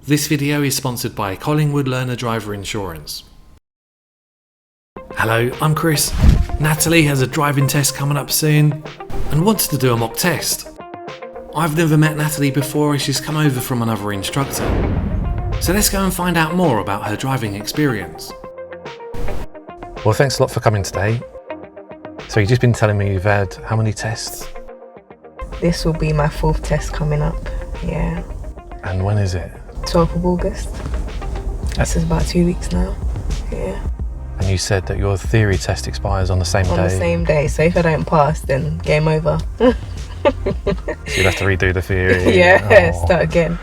This video is sponsored by Collingwood Learner Driver Insurance. Hello, I'm Chris. Natalie has a driving test coming up soon and wants to do a mock test. I've never met Natalie before and she's come over from another instructor. So let's go and find out more about her driving experience. Well, thanks a lot for coming today. So you've just been telling me you've had how many tests? This will be my 4th test coming up, yeah. And when is it? 12th of August. This is about 2 weeks now, yeah. And you said that your theory test expires on the same day? On the same day, so if I don't pass, then game over. So you'd have to redo the theory? Yeah, start again.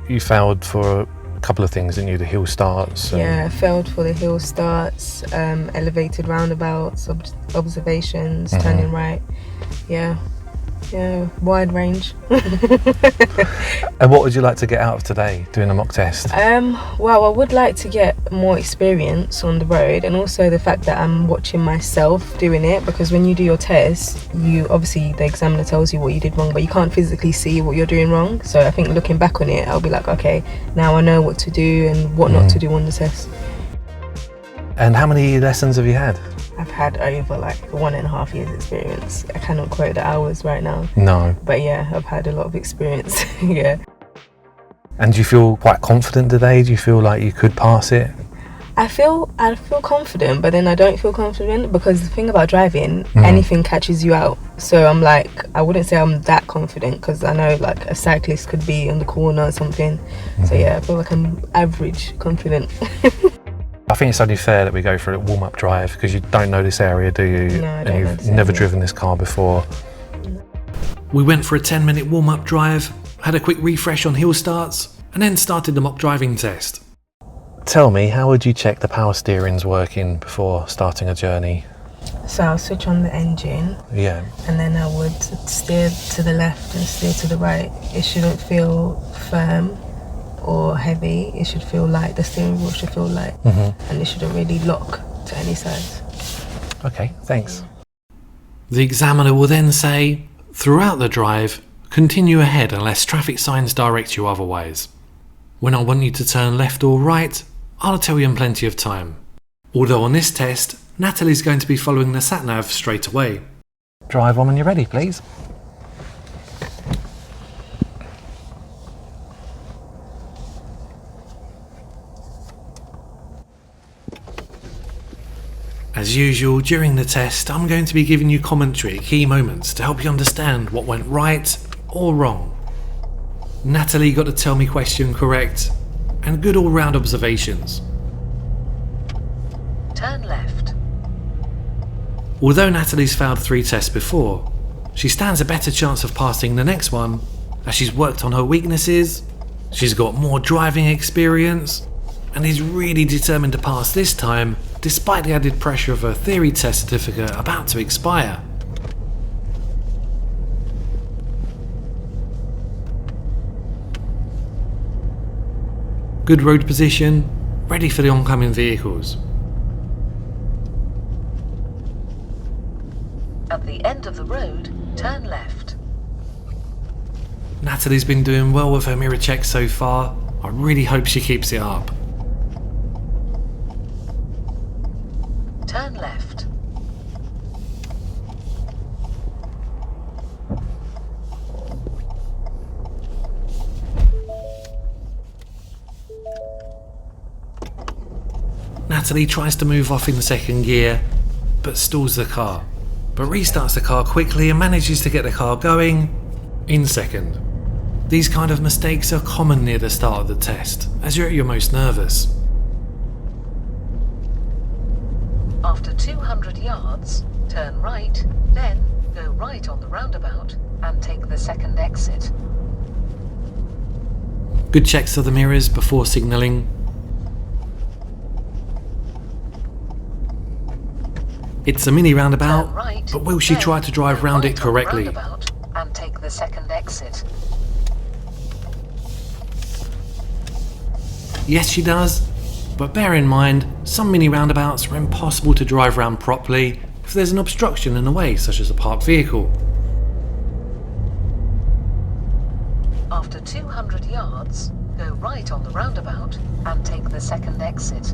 You failed for a couple of things, didn't you? The hill starts? Yeah, I failed for the hill starts, elevated roundabouts, observations, turning right. Yeah, wide range. And what would you like to get out of today, doing a mock test? Well, I would like to get more experience on the road, and also the fact that I'm watching myself doing it, because when you do your test, you obviously, the examiner tells you what you did wrong, but you can't physically see what you're doing wrong. So I think looking back on it, I'll be like, okay, now I know what to do and what not to do on the test. And how many lessons have you had? I've had over like 1.5 years experience. I cannot quote the hours right now. No. But yeah, I've had a lot of experience, yeah. And do you feel quite confident today? Do you feel like you could pass it? I feel confident, but then I don't feel confident, because the thing about driving, anything catches you out. So I'm like, I wouldn't say I'm that confident, because I know like a cyclist could be on the corner or something. So yeah, I feel like I'm average confident. I think it's only fair that we go for a warm-up drive, because you don't know this area, do you? No, I don't. And you've never driven this car before. We went for a 10-minute warm-up drive, had a quick refresh on hill starts, and then started the mock driving test. Tell me, how would you check the power steering's working before starting a journey? So I'll switch on the engine. Yeah. And then I would steer to the left and steer to the right. It shouldn't feel firm or heavy. It should feel light. The steering wheel should feel light. And it shouldn't really lock to any side. Okay, thanks. The examiner will then say, throughout the drive, continue ahead unless traffic signs direct you otherwise. When I want you to turn left or right, I'll tell you in plenty of time. Although on this test, Natalie's going to be following the sat-nav straight away. Drive on when you're ready, please. As usual, during the test, I'm going to be giving you commentary at key moments to help you understand what went right or wrong. Natalie got the tell me question correct, and good all-round observations. Turn left. Although Natalie's failed 3 tests before, she stands a better chance of passing the next one, as she's worked on her weaknesses, she's got more driving experience, and is really determined to pass this time, despite the added pressure of her theory test certificate about to expire. Good road position, ready for the oncoming vehicles. At the end of the road, turn left. Natalie's been doing well with her mirror checks so far. I really hope she keeps it up. Turn left. Natalie tries to move off in second gear, but stalls the car, but restarts the car quickly and manages to get the car going in second. These kind of mistakes are common near the start of the test, as you're at your most nervous. After 200 yards, turn right, then go right on the roundabout and take the second exit. Good checks of the mirrors before signalling. It's a mini roundabout, Turn right, but will she try to drive go round right it on the correctly? roundabout and take the second exit. Yes, she does, but bear in mind, some mini roundabouts are impossible to drive round properly if there's an obstruction in the way, such as a parked vehicle. After 200 yards, go right on the roundabout and take the second exit.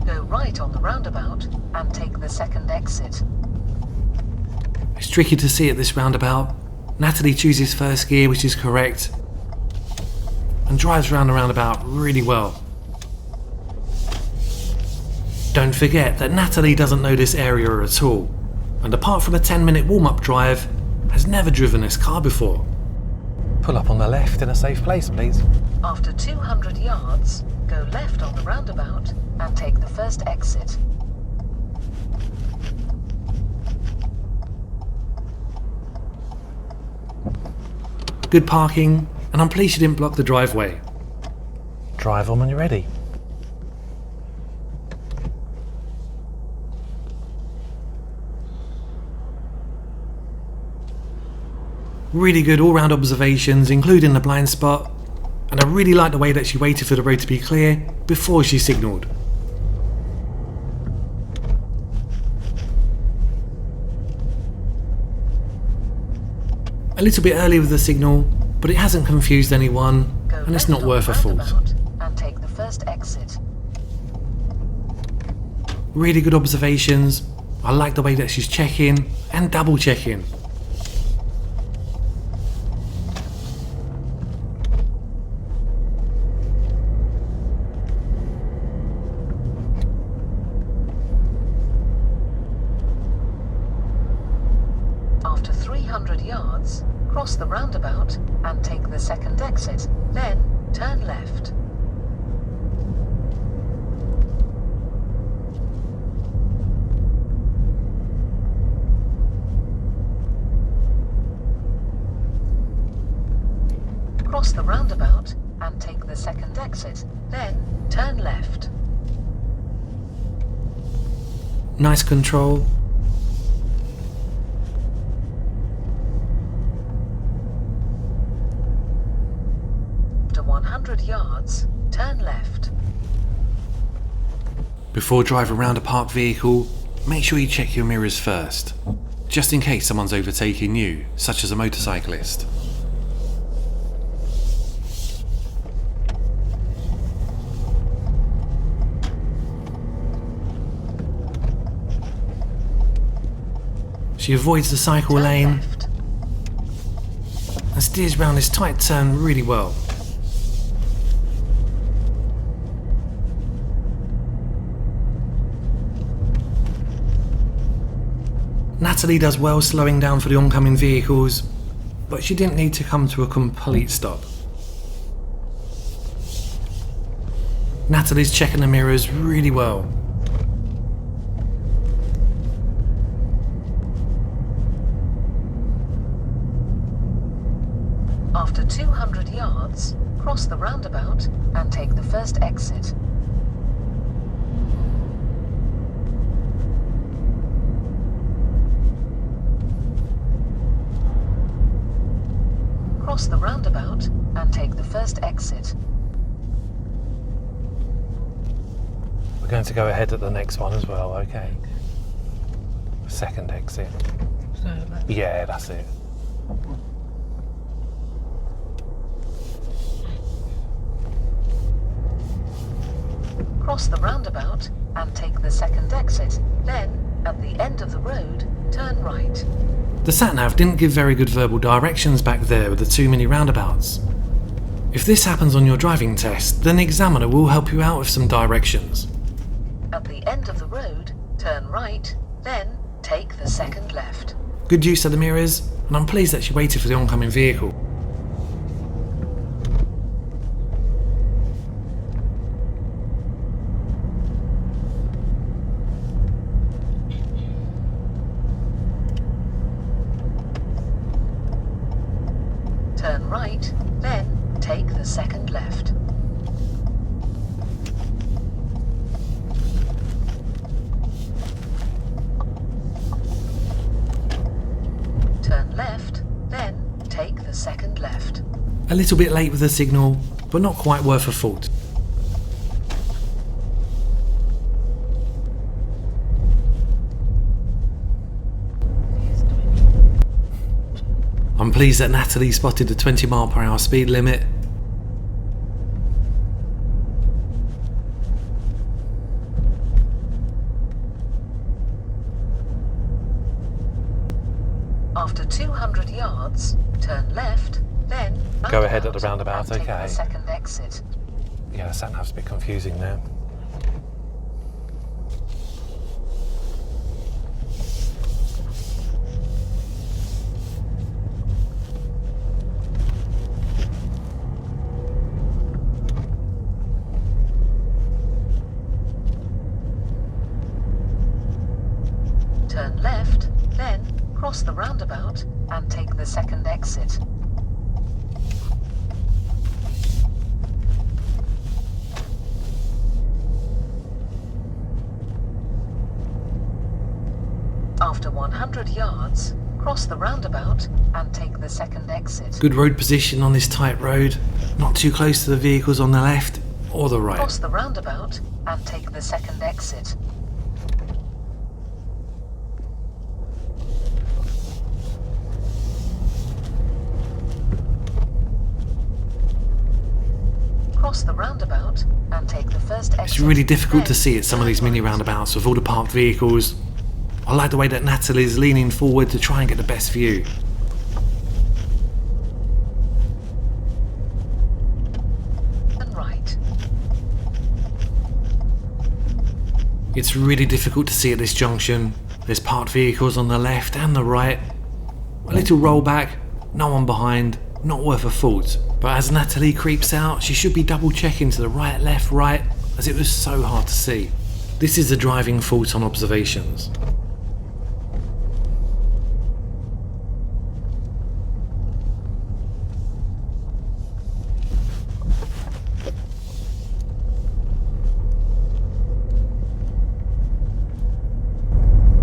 Go right on the roundabout and take the second exit. It's tricky to see at this roundabout. Natalie chooses first gear, which is correct, and drives around the roundabout really well. Don't forget that Natalie doesn't know this area at all, and apart from a 10-minute warm-up drive, has never driven this car before. Pull up on the left in a safe place, please. After 200 yards, go left on the roundabout and take the first exit. Good parking, and I'm pleased she didn't block the driveway. Drive on when you're ready. Really good all-round observations, including the blind spot, and I really like the way that she waited for the road to be clear before she signalled. A little bit early with the signal, but it hasn't confused anyone, Go and it's left not on worth the a fault. roundabout and take the first exit. Really good observations. I like the way that she's checking and double checking. After 300 yards, cross the roundabout and take the second exit, then turn left. Cross the roundabout and take the second exit, then turn left. Nice control. After 100 yards, turn left. Before driving around a parked vehicle, make sure you check your mirrors first, just in case someone's overtaking you, such as a motorcyclist. She avoids the cycle Turn lane left. and steers around this tight turn really well. Natalie does well slowing down for the oncoming vehicles, but she didn't need to come to a complete stop. Natalie's checking the mirrors really well. After 200 yards, cross the roundabout and take the first exit. Cross the roundabout and take the first exit. We're going to go ahead at the next one as well, okay? Second exit. Yeah, that's it. Cross the roundabout and take the second exit. Then, at the end of the road, turn right. The sat-nav didn't give very good verbal directions back there with the too many roundabouts. If this happens on your driving test, then the examiner will help you out with some directions. At the end of the road, turn right, then take the second left. Good use of the mirrors, and I'm pleased that she waited for the oncoming vehicle. Turn right, then take the second left. Turn left, then take the second left. A little bit late with the signal, but not quite worth a fault. I'm pleased that Natalie spotted the 20 mph speed limit. After 200 yards, turn left, then Go ahead at the roundabout, and take okay. the second exit. Yeah, the sat nav's a bit confusing now. Turn left, then cross the roundabout and take the second exit. After 100 yards, cross the roundabout and take the second exit. Good road position on this tight road, not too close to the vehicles on the left or the right. Cross the roundabout and take the second exit. Cross the roundabout and take the first exit. It's really difficult to Then see at some of these mini roundabouts with all the parked vehicles. I like the way that Natalie's leaning forward to try and get the best view. Turn right. It's really difficult to see at this junction. There's parked vehicles on the left and the right. A little rollback, no one behind, not worth a thought. But as Natalie creeps out, she should be double checking to the right, left, right, as it was so hard to see. This is the driving fault on observations.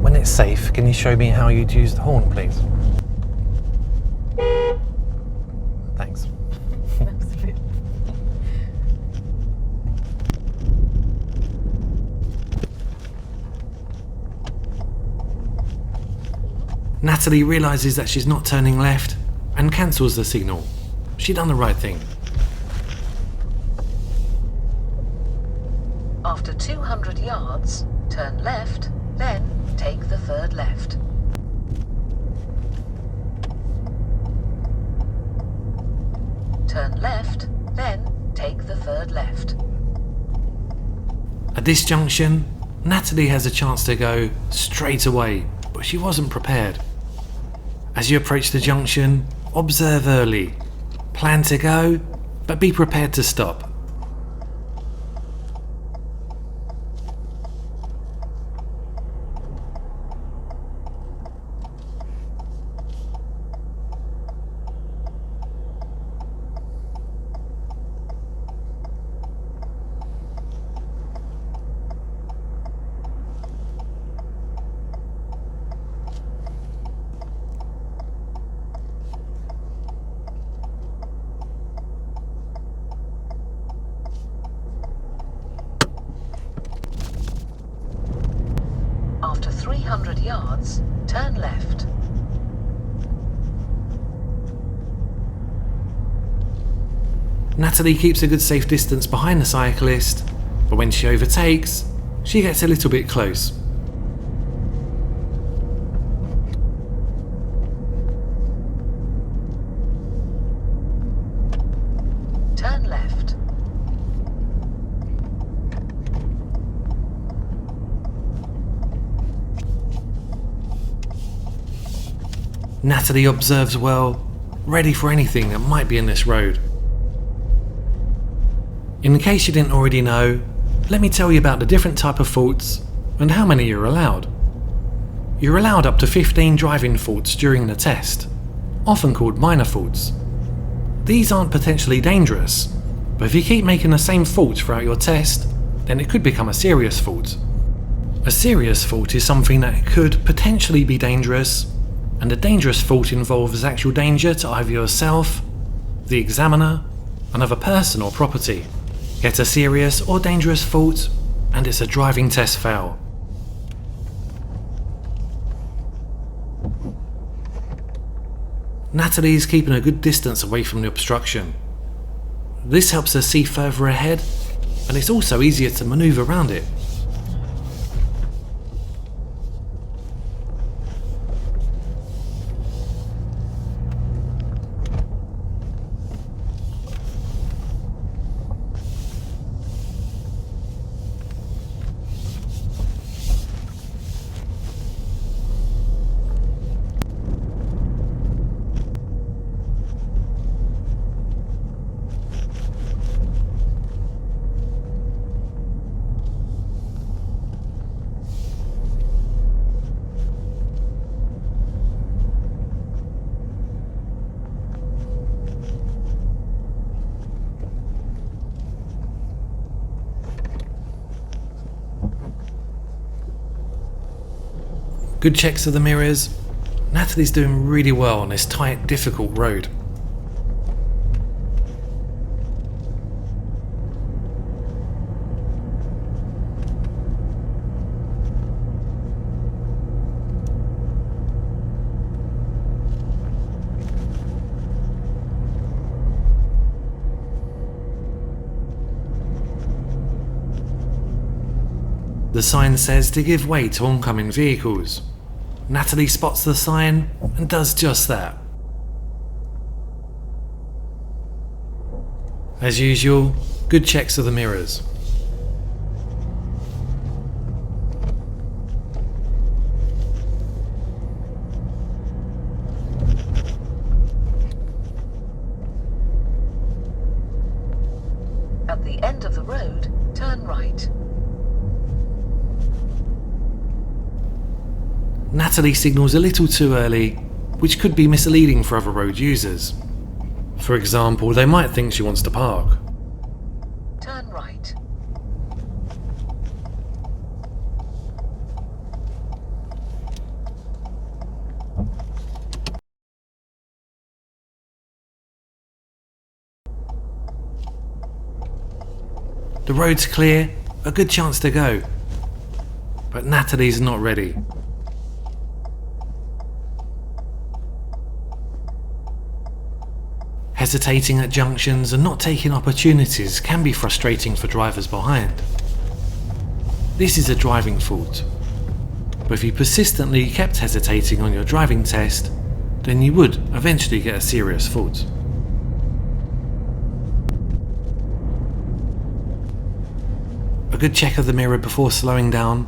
When it's safe, can you show me how you'd use the horn, please? Thanks. Natalie realises that she's not turning left and cancels the signal. She done the right thing. After 200 yards, turn left, then take the third left. Turn left, then take the third left. At this junction, Natalie has a chance to go straight away, but she wasn't prepared. As you approach the junction, observe early. Plan to go, but be prepared to stop. After 300 yards, turn left. Natalie keeps a good safe distance behind the cyclist, but when she overtakes, she gets a little bit close. Turn left. Natalie observes well, ready for anything that might be in this road. In case you didn't already know, let me tell you about the different type of faults and how many you're allowed. You're allowed up to 15 driving faults during the test, often called minor faults. These aren't potentially dangerous, but if you keep making the same fault throughout your test, then it could become a serious fault. A serious fault is something that could potentially be dangerous, and a dangerous fault involves actual danger to either yourself, the examiner, another person or property. Get a serious or dangerous fault, and it's a driving test fail. Natalie is keeping a good distance away from the obstruction. This helps her see further ahead, and it's also easier to manoeuvre around it. Good checks of the mirrors. Natalie's doing really well on this tight, difficult road. The sign says to give way to oncoming vehicles. Natalie spots the sign and does just that. As usual, good checks of the mirrors. At the end of the road, turn right. Natalie signals a little too early, which could be misleading for other road users. For example, they might think she wants to park. Turn right. The road's clear, a good chance to go. But Natalie's not ready. Hesitating at junctions and not taking opportunities can be frustrating for drivers behind. This is a driving fault. But if you persistently kept hesitating on your driving test, then you would eventually get a serious fault. A good check of the mirror before slowing down.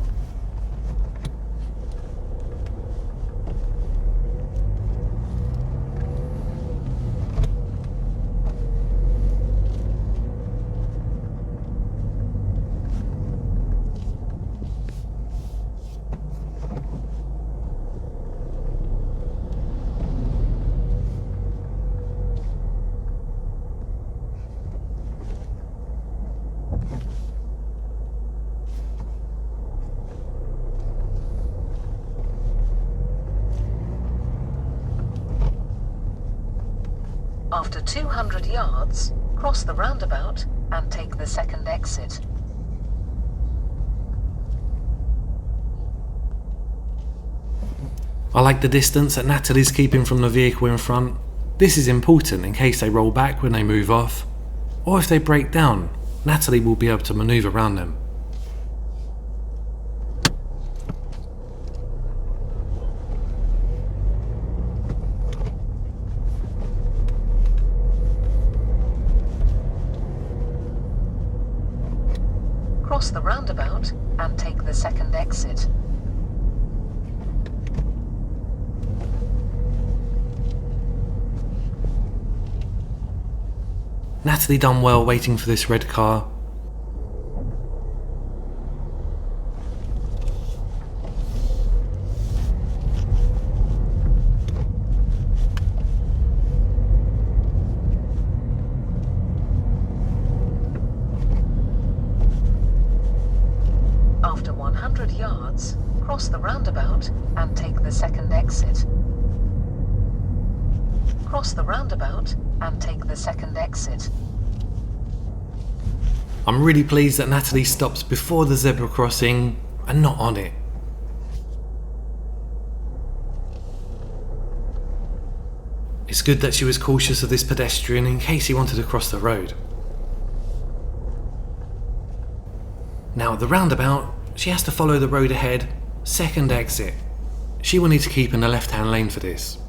After 200 yards, cross the roundabout and take the second exit. I like the distance that Natalie's keeping from the vehicle in front. This is important in case they roll back when they move off, or if they break down, Natalie will be able to manoeuvre around them. Cross the roundabout and take the second exit. Natalie done well waiting for this red car. After 100 yards, cross the roundabout and take the second exit. Cross the roundabout and take the second exit. I'm really pleased that Natalie stops before the zebra crossing and not on it. It's good that she was cautious of this pedestrian in case he wanted to cross the road. Now at the roundabout, she has to follow the road ahead, second exit. She will need to keep in the left-hand lane for this.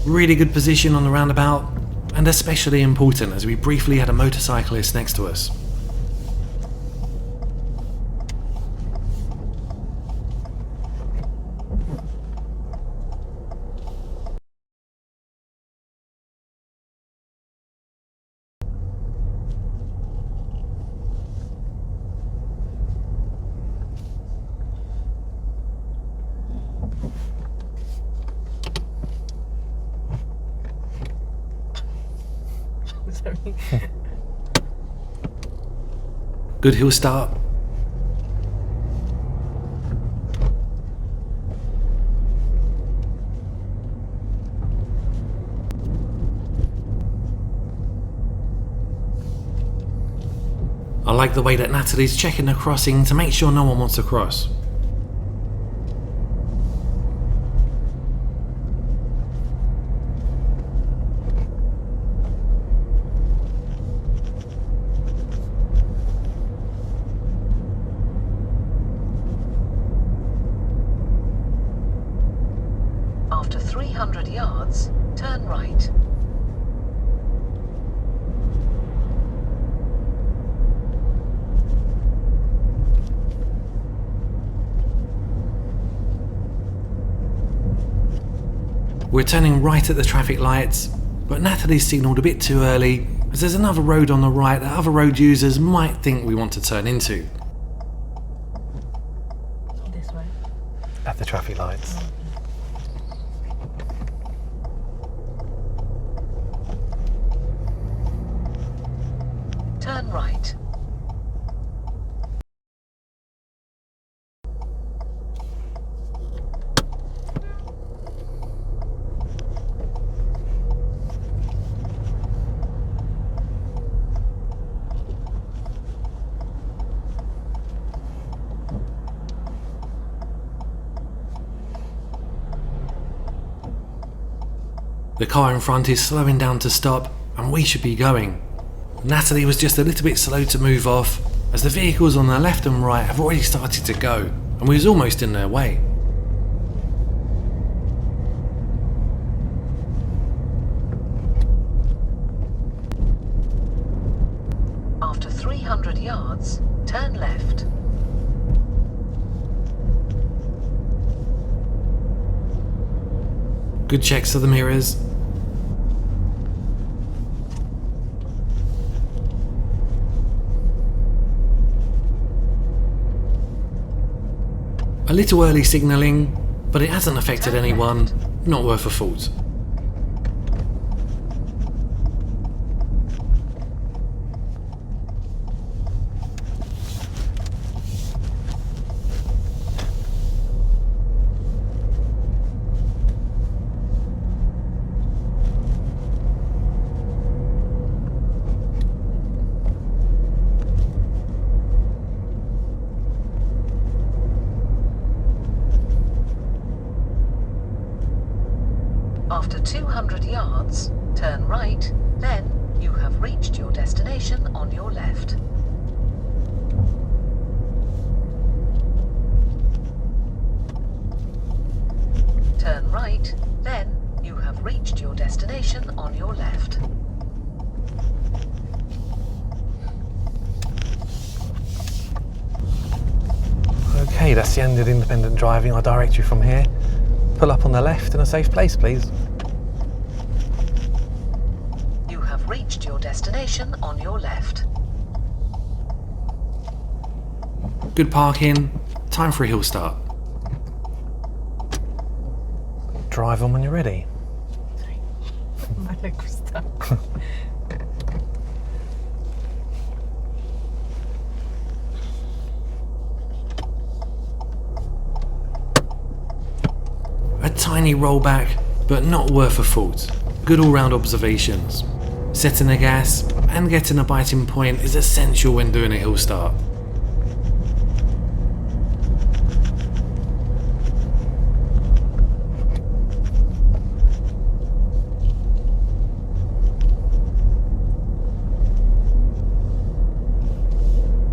Really good position on the roundabout, and especially important as we briefly had a motorcyclist next to us. Sorry. Good hill start. I like the way that Natalie's checking the crossing to make sure no one wants to cross. After 300 yards, turn right. We're turning right at the traffic lights, but Natalie's signalled a bit too early as there's another road on the right that other road users might think we want to turn into. This way. At the traffic lights. Turn right. The car in front is slowing down to stop, and we should be going. Natalie was just a little bit slow to move off, as the vehicles on the left and right have already started to go, and we was almost in their way. After 300 yards, turn left. Good checks of the mirrors. A little early signalling, but it hasn't affected anyone, not worth a fault. After 200 yards, turn right, then you have reached your destination on your left. Turn right, then you have reached your destination on your left. Okay, that's the end of independent driving. I'll direct you from here. Pull up on the left in a safe place, please. You have reached your destination on your left. Good parking, time for a hill start. Drive on when you're ready. My leg was stuck. tiny rollback, but not worth a fault. Good all-round observations. Setting the gas and getting a biting point is essential when doing a hill start.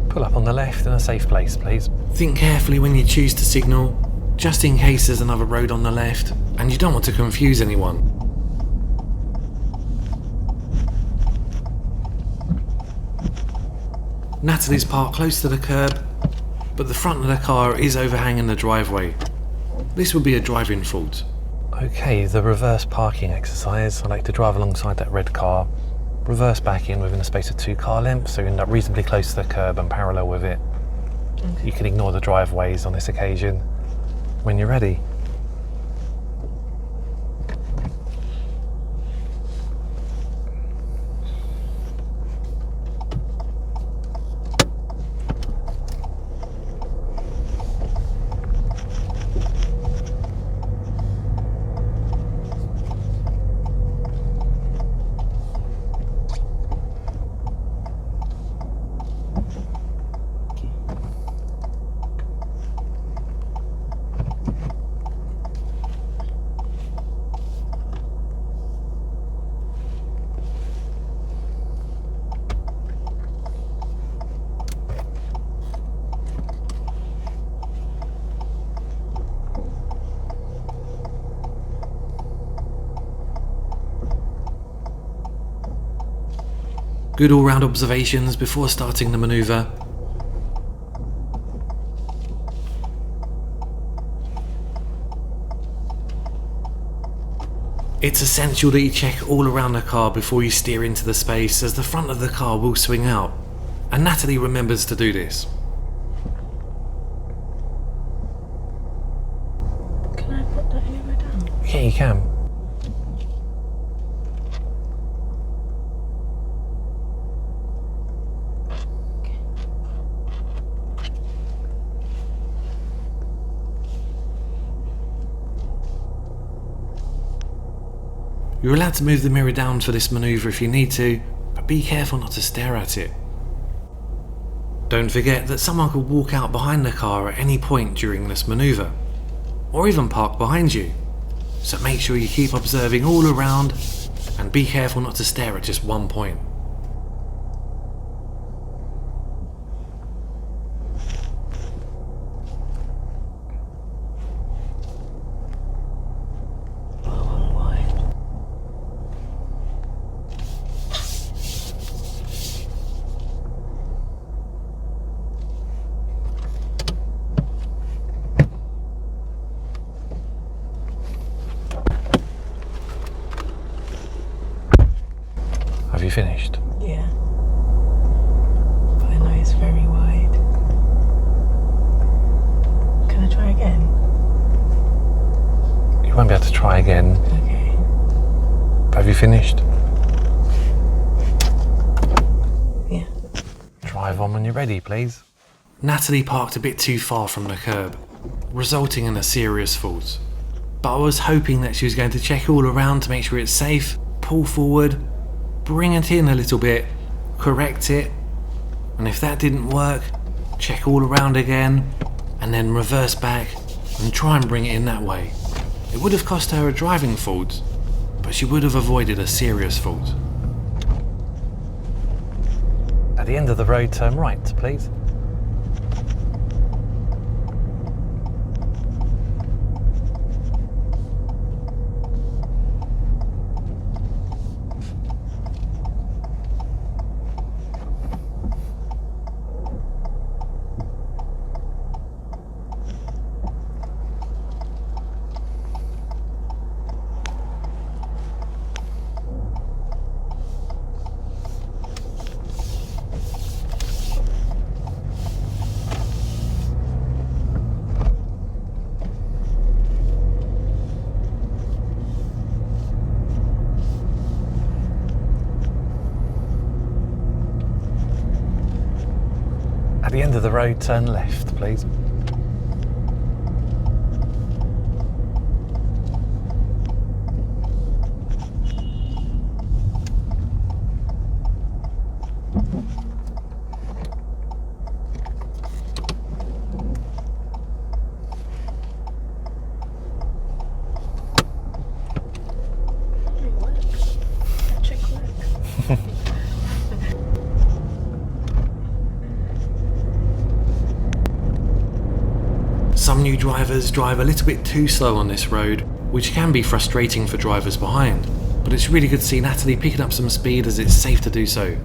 Pull up on the left in a safe place, please. Think carefully when you choose to signal, just in case there's another road on the left, and you don't want to confuse anyone. Natalie's parked close to the curb, but the front of the car is overhanging the driveway. This would be a driving fault. Okay, the reverse parking exercise. I like to drive alongside that red car, reverse back in within a space of 2 car lengths, so you end up reasonably close to the curb and parallel with it. Okay. You can ignore the driveways on this occasion when you're ready. Good all-round observations before starting the manoeuvre. It's essential that you check all around the car before you steer into the space, as the front of the car will swing out, and Natalie remembers to do this. Can I put that anywhere down? Yeah, you can. You're allowed to move the mirror down for this manoeuvre if you need to, but be careful not to stare at it. Don't forget that someone could walk out behind the car at any point during this manoeuvre, or even park behind you. So make sure you keep observing all around and be careful not to stare at just one point. Have you finished? Yeah. But I know it's very wide. Can I try again? You won't be able to try again. Okay. Have you finished? Yeah. Drive on when you're ready, please. Natalie parked a bit too far from the curb, resulting in a serious fault. But I was hoping that she was going to check all around to make sure it's safe, pull forward, bring it in a little bit, correct it, and if that didn't work, check all around again, and then reverse back and try and bring it in that way. It would have cost her a driving fault, but she would have avoided a serious fault. At the end of the road, turn right, please. At the end of the road, turn left, please. some new drivers drive a little bit too slow on this road, which can be frustrating for drivers behind, but it's really good to see Natalie picking up some speed as it's safe to do so.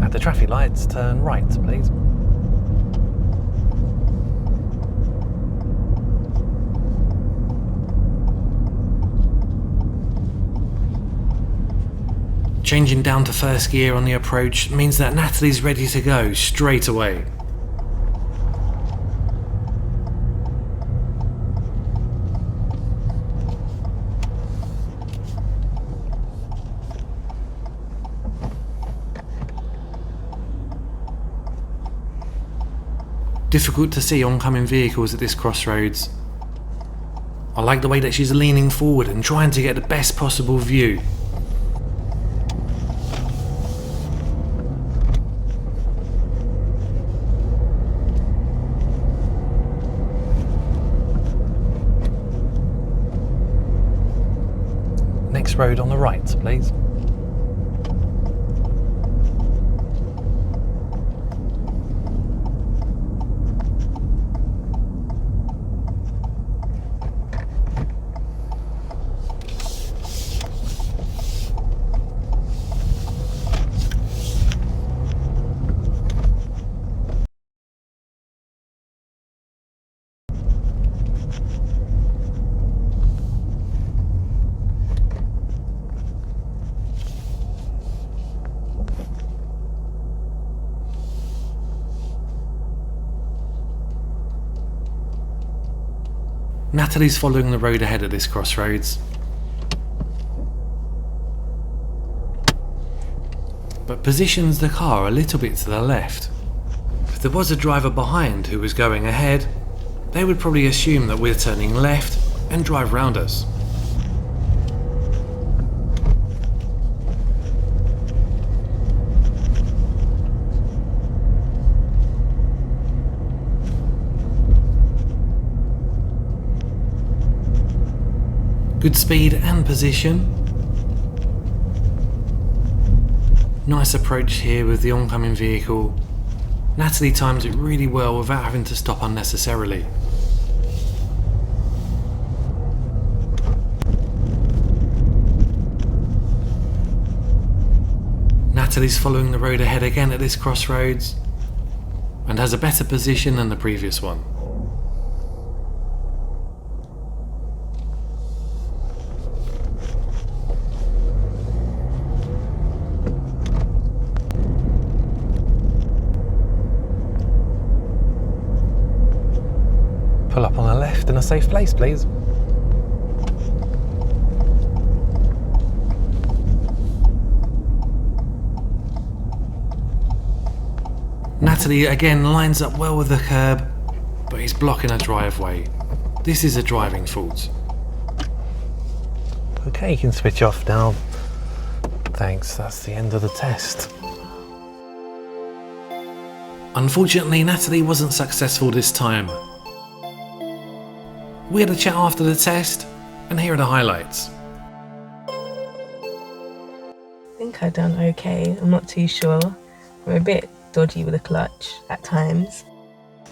At the traffic lights, turn right, please. Changing down to first gear on the approach means that Natalie's ready to go straight away. Difficult to see oncoming vehicles at this crossroads. I like the way that she's leaning forward and trying to get the best possible view. Next road on the right, please. Natalie's following the road ahead at this crossroads, but positions the car a little bit to the left. If there was a driver behind who was going ahead, they would probably assume that we're turning left and drive round us. Good speed and position. Nice approach here with the oncoming vehicle. Natalie times it really well without having to stop unnecessarily. Natalie's following the road ahead again at this crossroads and has a better position than the previous one. Pull up on the left in a safe place, please. Natalie again lines up well with the curb, but he's blocking a driveway. This is a driving fault. Okay, you can switch off now. Thanks, that's the end of the test. Unfortunately, Natalie wasn't successful this time. We had a chat after the test, and here are the highlights. I think I done okay. I'm not too sure. I'm a bit dodgy with the clutch at times.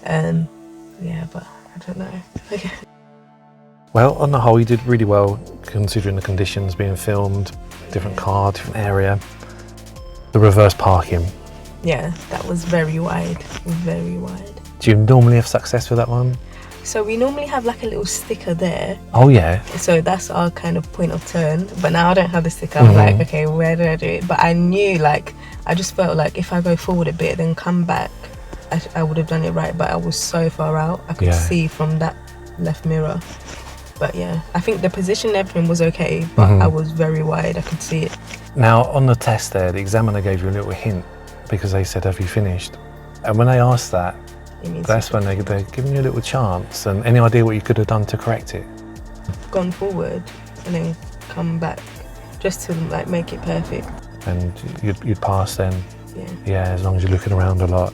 Yeah, but I don't know. Okay. Well, on the whole, you did really well considering the conditions being filmed, different car, different area. The reverse parking. Yeah, that was very wide. Very wide. Do you normally have success with that one? So we normally have like a little sticker there. Oh yeah. So that's our kind of point of turn. But now I don't have the sticker. I'm like, okay, where do I do it? But I knew, like, I just felt like if I go forward a bit, then come back, I would have done it right. But I was so far out. I could see from that left mirror. But yeah, I think the position and everything was okay, but I was very wide. I could see it. Now, on the test there, the examiner gave you a little hint because they said, have you finished? And when they asked that, that's when they're giving you a little chance. And any idea what you could have done to correct it? gone forward and then come back just to like make it perfect. And you'd pass then. Yeah. Yeah, as long as you're looking around a lot.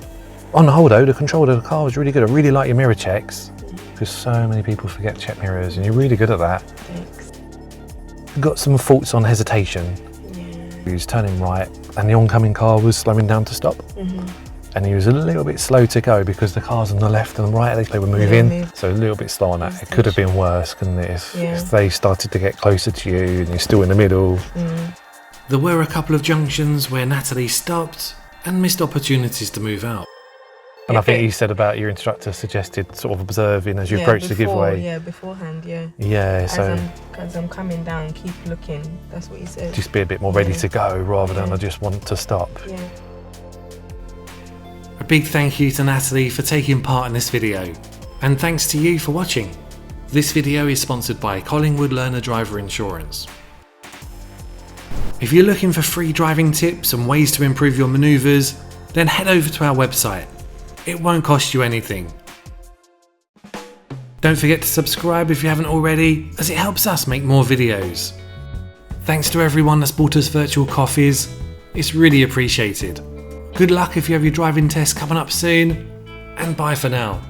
On the whole though, the control of the car was really good. I really like your mirror checks, because so many people forget to check mirrors, and you're really good at that. Thanks. Got some faults on hesitation. Yeah. He was turning right, and the oncoming car was slowing down to stop. And he was a little bit slow to go because the cars on the left and the right, they were moving. So a little bit slow on that. It could have been worse, couldn't it, if they started to get closer to you and you're still in the middle. There were a couple of junctions where Natalie stopped and missed opportunities to move out. And I think you said about your instructor suggested sort of observing as you approach the giveaway. Yeah, beforehand, yeah. Yeah, so As I'm coming down, keep looking. That's what he said. just be a bit more ready to go rather than I just want to stop. Yeah. A big thank you to Natalie for taking part in this video, and thanks to you for watching. This video is sponsored by Collingwood Learner Driver Insurance. If you're looking for free driving tips and ways to improve your manoeuvres, then head over to our website. It won't cost you anything. Don't forget to subscribe if you haven't already, as it helps us make more videos. Thanks to everyone that's bought us virtual coffees. It's really appreciated. Good luck if you have your driving test coming up soon, and bye for now.